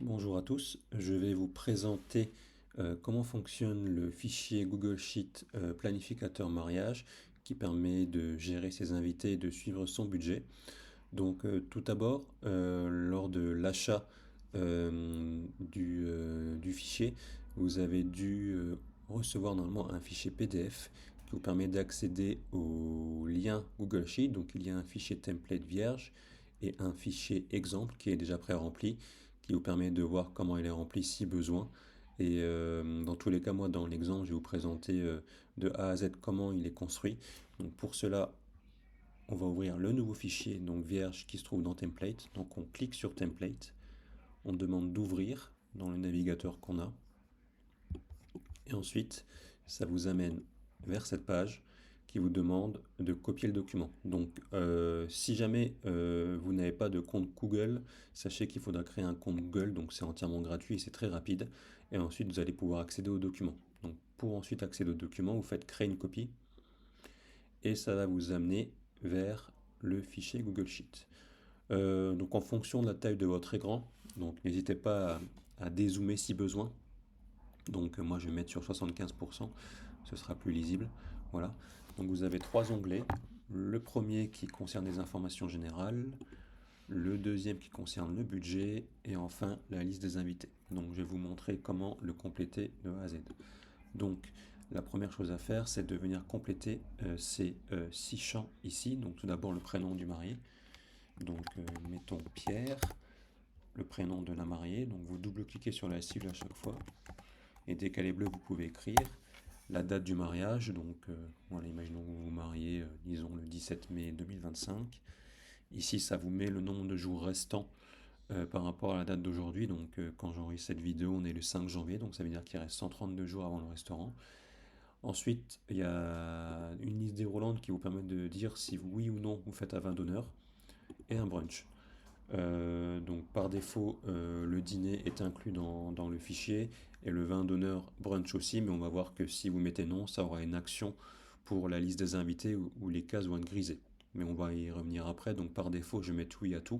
Bonjour à tous, je vais vous présenter comment fonctionne le fichier Google Sheet planificateur mariage qui permet de gérer ses invités et de suivre son budget. Donc tout d'abord, lors de l'achat du fichier, vous avez dû recevoir normalement un fichier PDF qui vous permet d'accéder au lien Google Sheet. Donc il y a un fichier template vierge et un fichier exemple qui est déjà pré-rempli, qui vous permet de voir comment il est rempli si besoin. Et dans tous les cas, moi dans l'exemple, je vais vous présenter de A à Z comment il est construit. Donc pour cela, on va ouvrir le nouveau fichier, donc vierge, qui se trouve dans template. Donc on clique sur template, on demande d'ouvrir dans le navigateur qu'on a, et ensuite ça vous amène vers cette page qui vous demande de copier le document. Donc si jamais vous n'avez pas de compte Google, sachez qu'il faudra créer un compte Google, donc c'est entièrement gratuit et c'est très rapide, et ensuite vous allez pouvoir accéder au document. Donc pour ensuite accéder au document, vous faites créer une copie, et ça va vous amener vers le fichier Google Sheet. Donc en fonction de la taille de votre écran, donc n'hésitez pas à dézoomer si besoin. Donc moi je vais mettre sur 75%, ce sera plus lisible. Voilà. Donc vous avez trois onglets. Le premier qui concerne les informations générales, le deuxième qui concerne le budget, et enfin la liste des invités. Donc je vais vous montrer comment le compléter de A à Z. Donc la première chose à faire, c'est de venir compléter ces six champs ici. Donc tout d'abord le prénom du marié. Donc mettons Pierre, le prénom de la mariée. Donc vous double-cliquez sur la cible à chaque fois. Et dès qu'elle est bleue, vous pouvez écrire la date du mariage. Donc voilà, imaginons que vous vous mariez, disons le 17 mai 2025. Ici, ça vous met le nombre de jours restants par rapport à la date d'aujourd'hui. Donc quand j'enregistre cette vidéo, on est le 5 janvier. Donc ça veut dire qu'il reste 132 jours avant le restaurant. Ensuite, il y a une liste déroulante qui vous permet de dire si oui ou non vous faites un vin d'honneur et un brunch. Donc par défaut, le dîner est inclus dans le fichier et le vin d'honneur brunch aussi, mais on va voir que si vous mettez non, ça aura une action pour la liste des invités où les cases vont être grisées. Mais on va y revenir après, donc par défaut, je vais mettre oui à tout.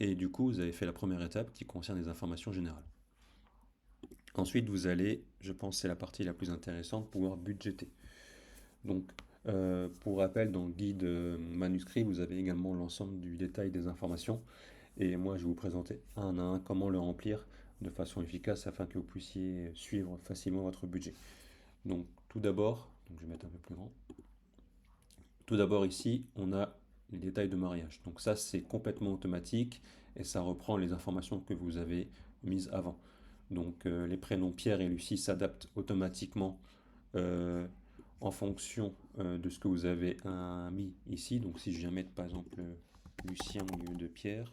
Et du coup, vous avez fait la première étape qui concerne les informations générales. Ensuite, vous allez, je pense que c'est la partie la plus intéressante, pouvoir budgéter. Donc, pour rappel, dans le guide manuscrit, vous avez également l'ensemble du détail des informations. Et moi, je vais vous présenter un à un comment le remplir de façon efficace afin que vous puissiez suivre facilement votre budget. Donc, tout d'abord, je vais mettre un peu plus grand. Tout d'abord, ici, on a les détails de mariage. Donc, ça, c'est complètement automatique et ça reprend les informations que vous avez mises avant. Donc, les prénoms Pierre et Lucie s'adaptent automatiquement euh, en fonction de ce que vous avez mis ici. Donc, si je viens mettre par exemple Lucien au lieu de Pierre,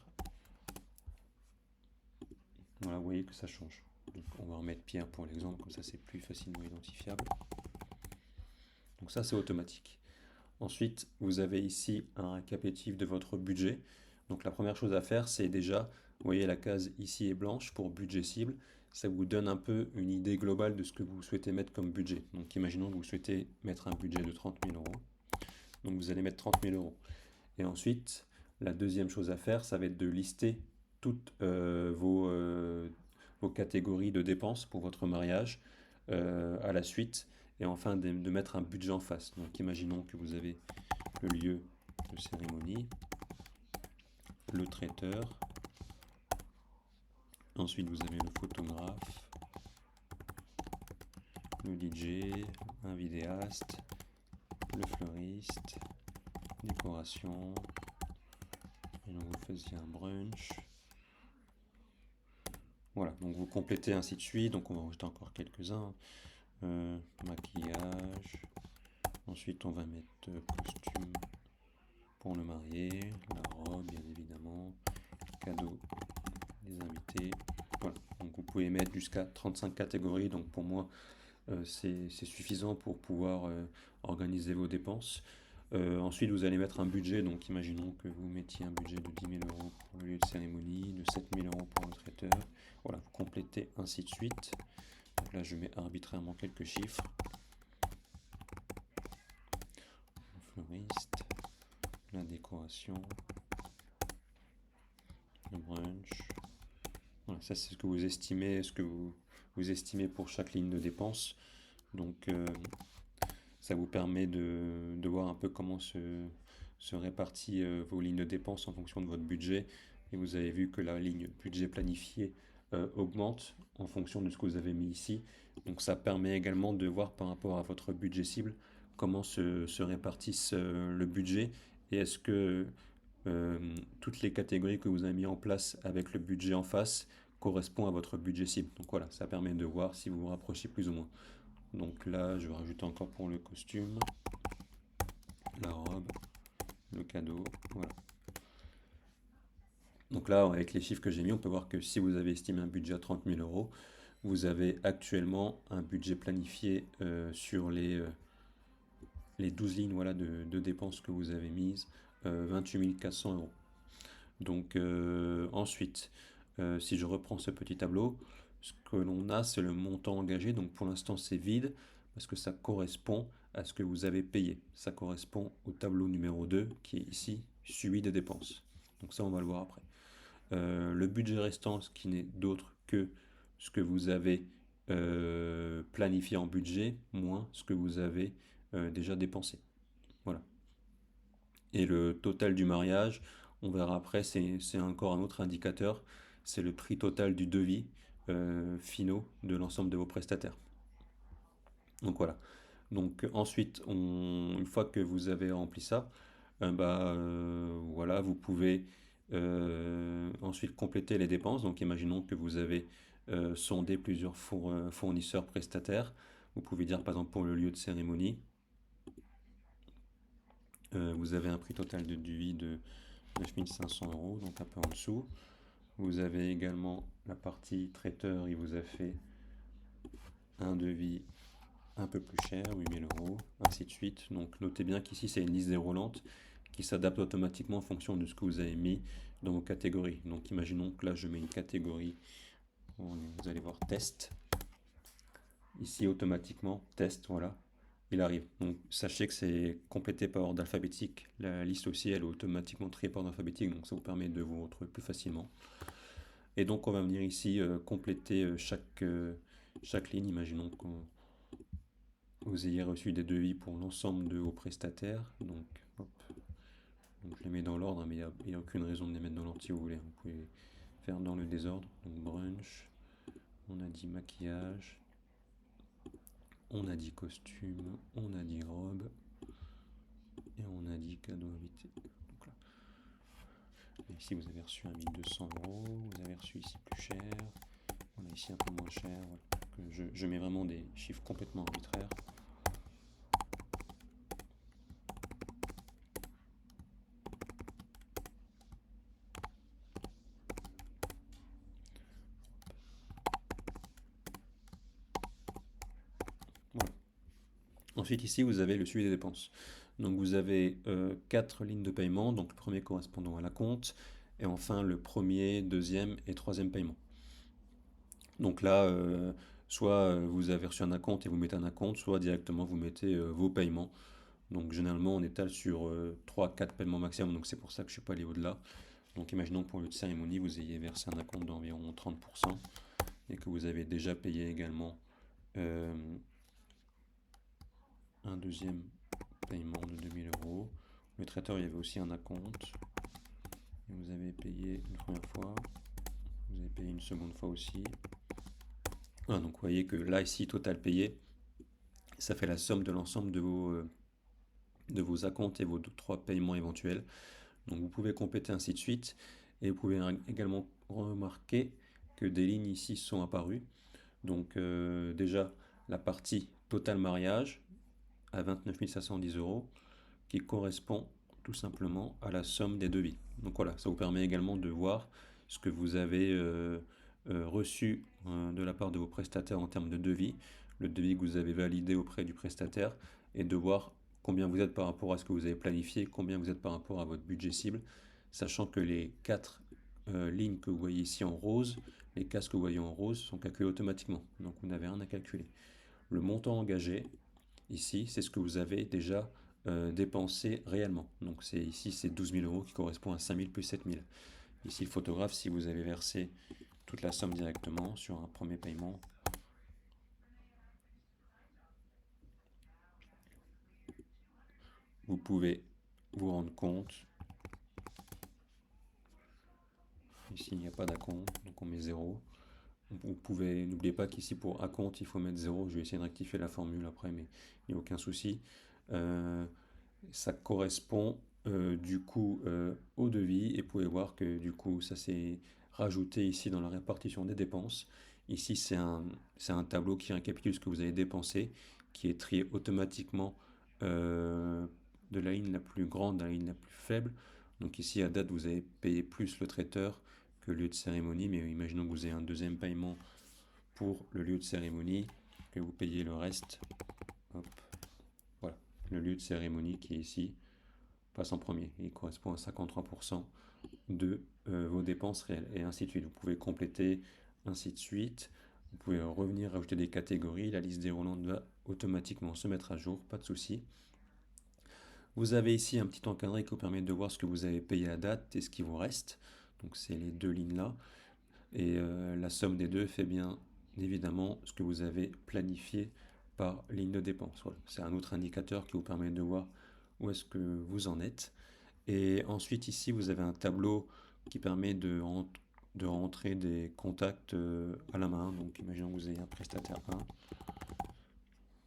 voilà, vous voyez que ça change. Donc on va remettre Pierre pour l'exemple, comme ça c'est plus facilement identifiable. Donc ça c'est automatique. Ensuite, vous avez ici un récapitulatif de votre budget. Donc la première chose à faire, c'est déjà, vous voyez la case ici est blanche pour budget cible. Ça vous donne un peu une idée globale de ce que vous souhaitez mettre comme budget. Donc imaginons que vous souhaitez mettre un budget de 30 000 euros. Donc vous allez mettre 30 000 euros. Et ensuite, la deuxième chose à faire, ça va être de lister toutes vos catégories de dépenses pour votre mariage à la suite. Et enfin, de mettre un budget en face. Donc imaginons que vous avez le lieu de cérémonie, le traiteur, ensuite vous avez le photographe, le DJ, un vidéaste, le fleuriste, décoration, et donc vous faisiez un brunch. Voilà, donc vous complétez ainsi de suite, donc on va rajouter encore quelques-uns. Maquillage, ensuite on va mettre costume pour le marié, la robe bien évidemment, cadeau des invités. Voilà, donc vous pouvez mettre jusqu'à 35 catégories, donc pour moi c'est suffisant pour pouvoir organiser vos dépenses. Ensuite, vous allez mettre un budget. Donc, imaginons que vous mettiez un budget de 10 000 euros pour le lieu de cérémonie, de 7 000 euros pour le traiteur. Voilà, vous complétez ainsi de suite. Donc là, je mets arbitrairement quelques chiffres. Le fleuriste, la décoration, le brunch. Voilà, ça c'est ce que vous estimez, vous estimez pour chaque ligne de dépense. Donc ça vous permet de voir un peu comment se répartit vos lignes de dépenses en fonction de votre budget. Et vous avez vu que la ligne budget planifié augmente en fonction de ce que vous avez mis ici. Donc ça permet également de voir par rapport à votre budget cible comment se répartissent le budget et est-ce que toutes les catégories que vous avez mis en place avec le budget en face correspondent à votre budget cible. Donc voilà, ça permet de voir si vous vous rapprochez plus ou moins. Donc là, je vais rajouter encore pour le costume, la robe, le cadeau, voilà. Donc là, avec les chiffres que j'ai mis, on peut voir que si vous avez estimé un budget à 30 000 euros, vous avez actuellement un budget planifié sur les 12 lignes voilà, de dépenses que vous avez mises, 28 400 euros. Donc ensuite, si je reprends ce petit tableau, ce que l'on a, c'est le montant engagé. Donc pour l'instant, c'est vide parce que ça correspond à ce que vous avez payé. Ça correspond au tableau numéro 2 qui est ici, suivi des dépenses. Donc ça, on va le voir après. Le budget restant, ce qui n'est d'autre que ce que vous avez planifié en budget, moins ce que vous avez déjà dépensé. Voilà. Et le total du mariage, on verra après, c'est encore un autre indicateur, c'est le prix total du devis finaux de l'ensemble de vos prestataires. Donc voilà. Donc ensuite, une fois que vous avez rempli ça, voilà, vous pouvez ensuite compléter les dépenses. Donc imaginons que vous avez sondé plusieurs fournisseurs prestataires. Vous pouvez dire par exemple pour le lieu de cérémonie, vous avez un prix total de devis de 9 500 euros, donc un peu en dessous. Vous avez également la partie traiteur, il vous a fait un devis un peu plus cher, 8 000 euros, ainsi de suite. Donc notez bien qu'ici c'est une liste déroulante qui s'adapte automatiquement en fonction de ce que vous avez mis dans vos catégories. Donc imaginons que là je mets une catégorie, vous allez voir test. Ici automatiquement, test, voilà, il arrive. Donc sachez que c'est complété par ordre alphabétique. La liste aussi, elle est automatiquement triée par ordre alphabétique, donc ça vous permet de vous retrouver plus facilement. Et donc on va venir ici compléter chaque ligne. Imaginons que vous ayez reçu des devis pour l'ensemble de vos prestataires. Donc, hop. Donc je les mets dans l'ordre, hein, mais il n'y a aucune raison de les mettre dans l'ordre si vous voulez. Vous pouvez faire dans le désordre. Donc brunch, on a dit maquillage, on a dit costume, on a dit robe, et on a dit cadeau invité. Donc là. Et ici vous avez reçu un 1200 euros, vous avez reçu ici plus cher, on a ici un peu moins cher. Voilà. Je mets vraiment des chiffres complètement arbitraires. Voilà. Ensuite ici vous avez le suivi des dépenses. Donc vous avez 4 lignes de paiement, donc le premier correspondant à la compte, et enfin le premier, deuxième et troisième paiement. Donc là, soit vous avez reçu un acompte et vous mettez un acompte, soit directement vous mettez vos paiements. Donc généralement on étale sur 3-4 paiements maximum, donc c'est pour ça que je ne suis pas allé au-delà. Donc imaginons que pour le cérémonie, vous ayez versé un acompte d'environ 30% et que vous avez déjà payé également un deuxième paiement de 2000 euros. Le traiteur, il y avait aussi un acompte. Et vous avez payé une première fois, vous avez payé une seconde fois aussi. Voilà, donc vous voyez que là, ici, total payé, ça fait la somme de l'ensemble de vos acomptes et vos 3 paiements éventuels. Donc vous pouvez compléter ainsi de suite. Et vous pouvez également remarquer que des lignes ici sont apparues. Donc déjà, la partie total mariage à 29 510 euros qui correspond tout simplement à la somme des devis. Donc voilà, ça vous permet également de voir ce que vous avez reçu de la part de vos prestataires en termes de devis, le devis que vous avez validé auprès du prestataire, et de voir combien vous êtes par rapport à ce que vous avez planifié, combien vous êtes par rapport à votre budget cible, sachant que les 4 lignes que vous voyez ici en rose, les cases que vous voyez en rose sont calculées automatiquement, donc vous n'avez rien à calculer. Le montant engagé, ici, c'est ce que vous avez déjà dépensé réellement. Donc ici, c'est 12 000 euros qui correspond à 5 000 plus 7 000. Ici, le photographe, si vous avez versé toute la somme directement sur un premier paiement. Vous pouvez vous rendre compte. Ici, il n'y a pas d'acompte, donc on met 0. Vous pouvez, n'oubliez pas qu'ici pour acompte, il faut mettre 0. Je vais essayer de rectifier la formule après, mais il n'y a aucun souci. Ça correspond du coup au devis, et vous pouvez voir que du coup ça s'est rajouté ici dans la répartition des dépenses. Ici c'est un tableau qui récapitule ce que vous avez dépensé, qui est trié automatiquement de la ligne la plus grande à la ligne la plus faible. Donc ici à date vous avez payé plus le traiteur que le lieu de cérémonie, mais imaginons que vous ayez un deuxième paiement pour le lieu de cérémonie, que vous payez le reste. Hop, voilà, le lieu de cérémonie qui est ici passe en premier. Il correspond à 53% de vos dépenses réelles, et ainsi de suite. Vous pouvez compléter, ainsi de suite. Vous pouvez revenir rajouter des catégories. La liste déroulante va automatiquement se mettre à jour, pas de souci. Vous avez ici un petit encadré qui vous permet de voir ce que vous avez payé à date et ce qui vous reste. Donc c'est les deux lignes là. Et la somme des deux fait bien évidemment ce que vous avez planifié par ligne de dépense. Voilà. C'est un autre indicateur qui vous permet de voir où est-ce que vous en êtes. Et ensuite ici vous avez un tableau qui permet de rentrer des contacts à la main. Donc imaginons que vous ayez un prestataire 1,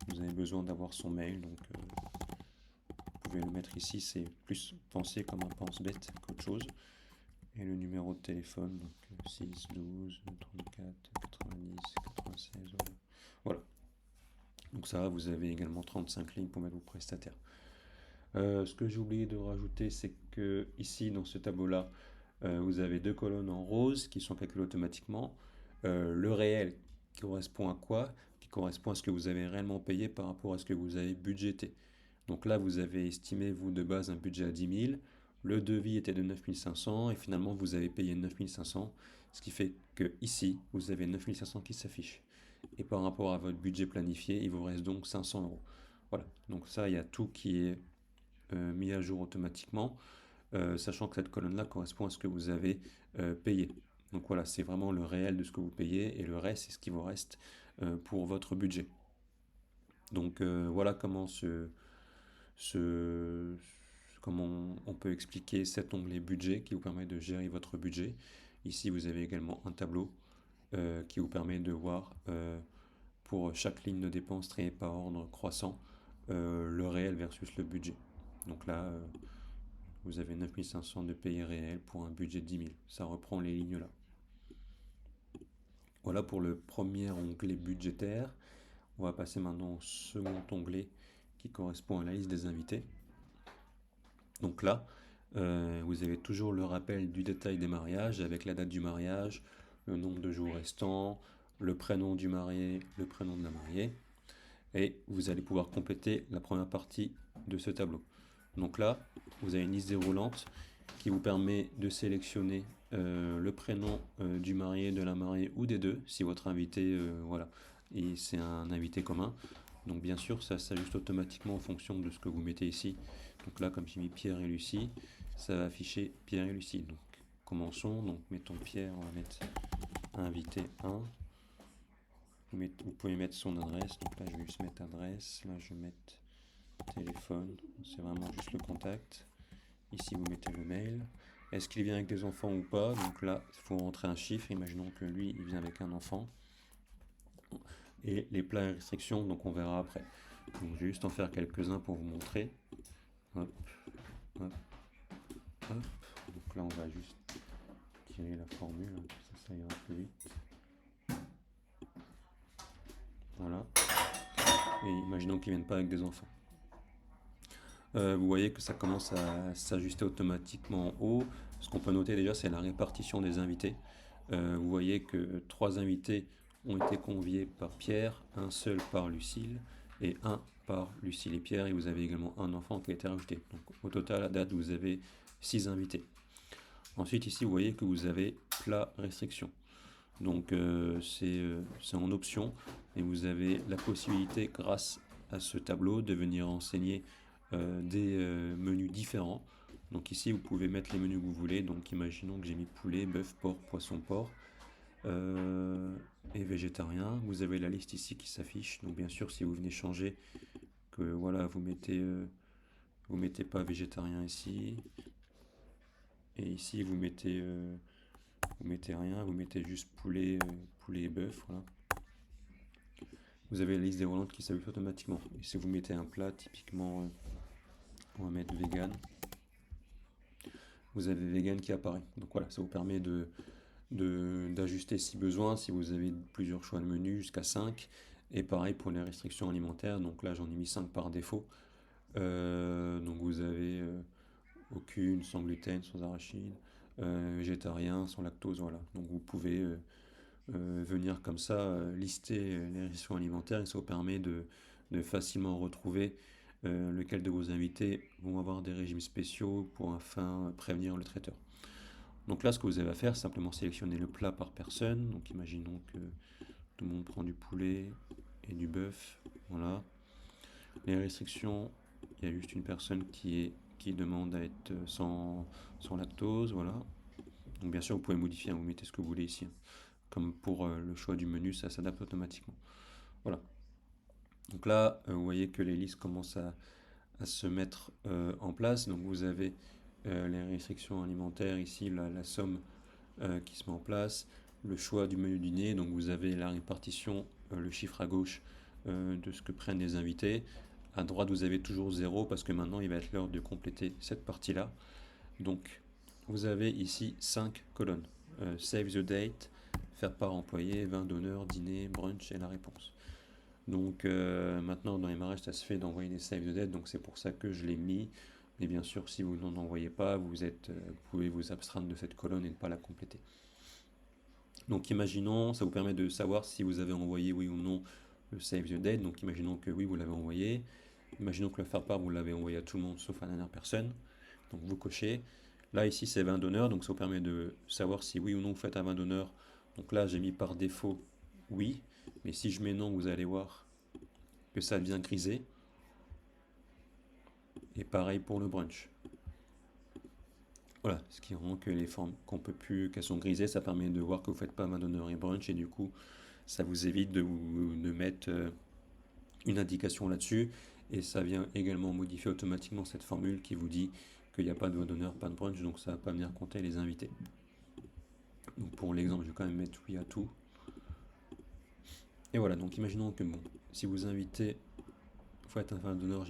vous avez besoin d'avoir son mail, donc vous pouvez le mettre ici. C'est plus pensé comme un pense-bête qu'autre chose. Et le numéro de téléphone, donc 6 12 34 90 96, voilà. Donc ça, vous avez également 35 lignes pour mettre vos prestataires. Ce que j'ai oublié de rajouter, c'est que ici, dans ce tableau-là, vous avez deux colonnes en rose qui sont calculées automatiquement. Le réel qui correspond à quoi? Qui correspond à ce que vous avez réellement payé par rapport à ce que vous avez budgété. Donc là, vous avez estimé, vous, de base, un budget à 10 000. Le devis était de 9 500 et finalement, vous avez payé 9 500. Ce qui fait que ici, vous avez 9 500 qui s'affichent. Et par rapport à votre budget planifié, il vous reste donc 500 euros. Voilà, donc ça, il y a tout qui est mis à jour automatiquement, sachant que cette colonne-là correspond à ce que vous avez payé. Donc voilà, c'est vraiment le réel de ce que vous payez, et le reste, c'est ce qui vous reste pour votre budget. Donc voilà comment comment on peut expliquer cet onglet budget qui vous permet de gérer votre budget. Ici, vous avez également un tableau qui vous permet de voir pour chaque ligne de dépense triée par ordre croissant le réel versus le budget. Donc là, vous avez 9 500 de payés réels pour un budget de 10 000. Ça reprend les lignes là. Voilà pour le premier onglet budgétaire. On va passer maintenant au second onglet qui correspond à la liste des invités. Donc là, vous avez toujours le rappel du détail des mariages avec la date du mariage, le nombre de jours restants, le prénom du marié, le prénom de la mariée. Et vous allez pouvoir compléter la première partie de ce tableau. Donc là, vous avez une liste déroulante qui vous permet de sélectionner le prénom du marié, de la mariée ou des deux, si votre invité, voilà, et c'est un invité commun. Donc bien sûr, ça s'ajuste automatiquement en fonction de ce que vous mettez ici. Donc là, comme j'ai mis Pierre et Lucie, ça va afficher Pierre et Lucie. Donc commençons, donc mettons Pierre, on va mettre invité 1. Vous pouvez mettre son adresse, donc là je vais juste mettre adresse, là je vais mettre téléphone, c'est vraiment juste le contact. Ici vous mettez le mail. Est-ce qu'il vient avec des enfants ou pas? Donc là il faut rentrer un chiffre, imaginons que lui il vient avec un enfant. Et les plats et restrictions, donc on verra après. Donc je vais juste en faire quelques-uns pour vous montrer. Hop, hop, hop. Donc là on va juste tirer la formule, ça ira plus vite. Voilà. Et imaginons qu'ils ne viennent pas avec des enfants. Vous voyez que ça commence à s'ajuster automatiquement en haut. Ce qu'on peut noter déjà, c'est la répartition des invités. Vous voyez que 3 invités ont été conviés par Pierre, un seul par Lucille et un par Lucille et Pierre. Et vous avez également un enfant qui a été rajouté. Donc au total, à date, vous avez 6 invités. Ensuite, ici, vous voyez que vous avez plat restriction. Donc c'est en option, et vous avez la possibilité, grâce à ce tableau, de venir enseigner des menus différents. Donc ici vous pouvez mettre les menus que vous voulez. Donc imaginons que j'ai mis poulet, bœuf, porc, poisson, porc. euh, et végétarien. Vous avez la liste ici qui s'affiche. Donc bien sûr, si vous venez changer, que voilà, vous mettez pas végétarien ici, et ici vous mettez rien, vous mettez juste poulet et bœuf, voilà. Vous avez la liste des volantes qui s'affiche automatiquement. Et si vous mettez un plat, typiquement, on va mettre vegan, vous avez vegan qui apparaît. Donc voilà, ça vous permet d'ajuster si besoin, si vous avez plusieurs choix de menu, jusqu'à 5. Et pareil pour les restrictions alimentaires, donc là j'en ai mis 5 par défaut. Donc vous avez aucune, sans gluten, sans arachide, végétarien, sans lactose, voilà. Donc vous pouvez venir comme ça lister les restrictions alimentaires et ça vous permet de facilement retrouver lequel de vos invités vont avoir des régimes spéciaux pour afin prévenir le traiteur. Donc là, ce que vous avez à faire, c'est simplement sélectionner le plat par personne. Donc imaginons que tout le monde prend du poulet et du bœuf. Voilà. Les restrictions, il y a juste une personne qui demande à être sans lactose. Voilà. Donc bien sûr, vous pouvez modifier, vous mettez ce que vous voulez ici. Comme pour le choix du menu, ça s'adapte automatiquement. Voilà. Donc là, vous voyez que les listes commencent à se mettre en place. Donc vous avez les restrictions alimentaires ici, la somme qui se met en place, le choix du menu dîner, donc vous avez la répartition, le chiffre à gauche de ce que prennent les invités. À droite, vous avez toujours 0 parce que maintenant il va être l'heure de compléter cette partie-là. Donc vous avez ici 5 colonnes. Save the date, faire part employé, vin d'honneur, dîner, brunch et la réponse. Donc maintenant dans les mariages ça se fait d'envoyer des save the date, donc c'est pour ça que je l'ai mis. Mais bien sûr si vous n'en envoyez pas, vous pouvez vous abstraindre de cette colonne et ne pas la compléter. Donc imaginons, ça vous permet de savoir si vous avez envoyé oui ou non le save the date. Donc imaginons que oui vous l'avez envoyé. Imaginons que le faire part vous l'avez envoyé à tout le monde sauf à la dernière personne. Donc vous cochez. Là ici c'est vin d'honneur, donc ça vous permet de savoir si oui ou non vous faites un vin d'honneur. Donc là j'ai mis par défaut oui, mais si je mets non vous allez voir que ça devient grisé. Et pareil pour le brunch. Voilà, ce qui rend que les formes qu'on peut plus, qu'elles sont grisées, ça permet de voir que vous faites pas vin d'honneur et brunch et du coup ça vous évite de mettre une indication là-dessus et ça vient également modifier automatiquement cette formule qui vous dit qu'il n'y a pas de vin d'honneur, pas de brunch, donc ça va pas venir compter les invités. Donc pour l'exemple, je vais quand même mettre oui à tout. Et voilà, donc imaginons que bon, si vous invitez, vous faites un vin d'honneur,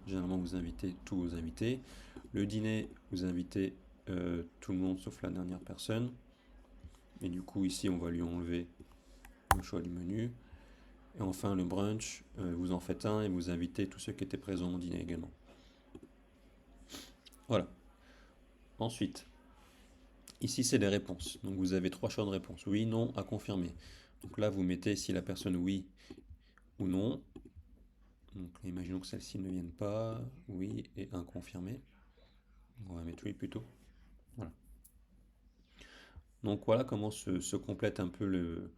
généralement vous invitez tous vos invités. Le dîner, vous invitez tout le monde sauf la dernière personne. Et du coup ici on va lui enlever le choix du menu. Et enfin le brunch, vous en faites un et vous invitez tous ceux qui étaient présents au dîner également. Voilà. Ensuite, ici c'est les réponses. Donc vous avez 3 choix de réponse. Oui, non, à confirmer. Donc là vous mettez si la personne oui ou non. Donc imaginons que celle-ci ne vienne pas. Oui et inconfirmé. On va mettre oui plutôt. Voilà. Donc voilà comment se complète un peu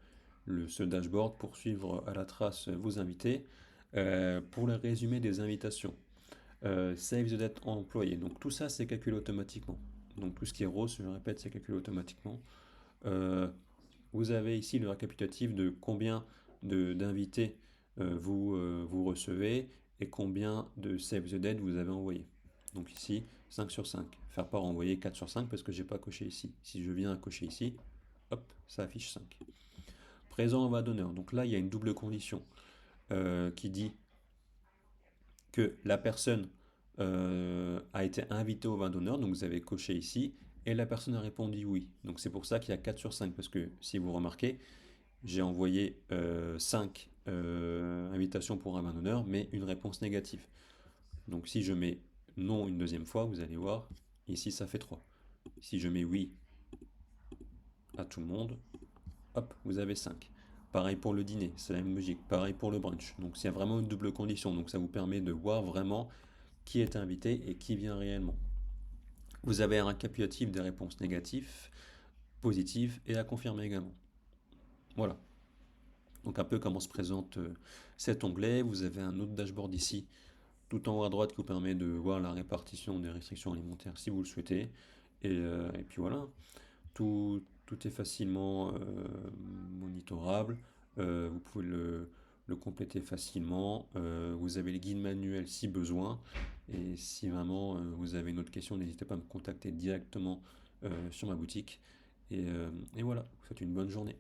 ce dashboard pour suivre à la trace vos invités. Pour le résumé des invitations, save the date employé. Donc tout ça c'est calculé automatiquement. Donc tout ce qui est rose, je le répète, c'est calculé automatiquement. Euh, vous avez ici le récapitulatif de combien d'invités vous recevez et combien de save the date vous avez envoyé. Donc ici, 5 sur 5. Faire part envoyer 4 sur 5 parce que j'ai pas coché ici. Si je viens à cocher ici, hop, ça affiche 5. Présent en vin d'honneur. Donc là, il y a une double condition qui dit que la personne a été invitée au vin d'honneur, donc vous avez coché ici, et la personne a répondu oui. Donc c'est pour ça qu'il y a 4 sur 5, parce que si vous remarquez, j'ai envoyé 5 invitations pour un vin d'honneur, mais une réponse négative. Donc si je mets non une deuxième fois, vous allez voir, ici ça fait 3. Si je mets oui à tout le monde, hop, vous avez 5. Pareil pour le dîner, c'est la même logique. Pareil pour le brunch. Donc c'est vraiment une double condition. Donc ça vous permet de voir vraiment qui est invité et qui vient réellement. Vous avez un récapitulatif des réponses négatives, positives et à confirmer également. Voilà. Donc un peu comment se présente cet onglet. Vous avez un autre dashboard ici, tout en haut à droite, qui vous permet de voir la répartition des restrictions alimentaires si vous le souhaitez. Et puis voilà, tout, Tout est facilement monitorable. Vous pouvez le compléter facilement. Vous avez les guides manuels si besoin. Et si vraiment vous avez une autre question, n'hésitez pas à me contacter directement sur ma boutique. Et voilà, je vous souhaite une bonne journée.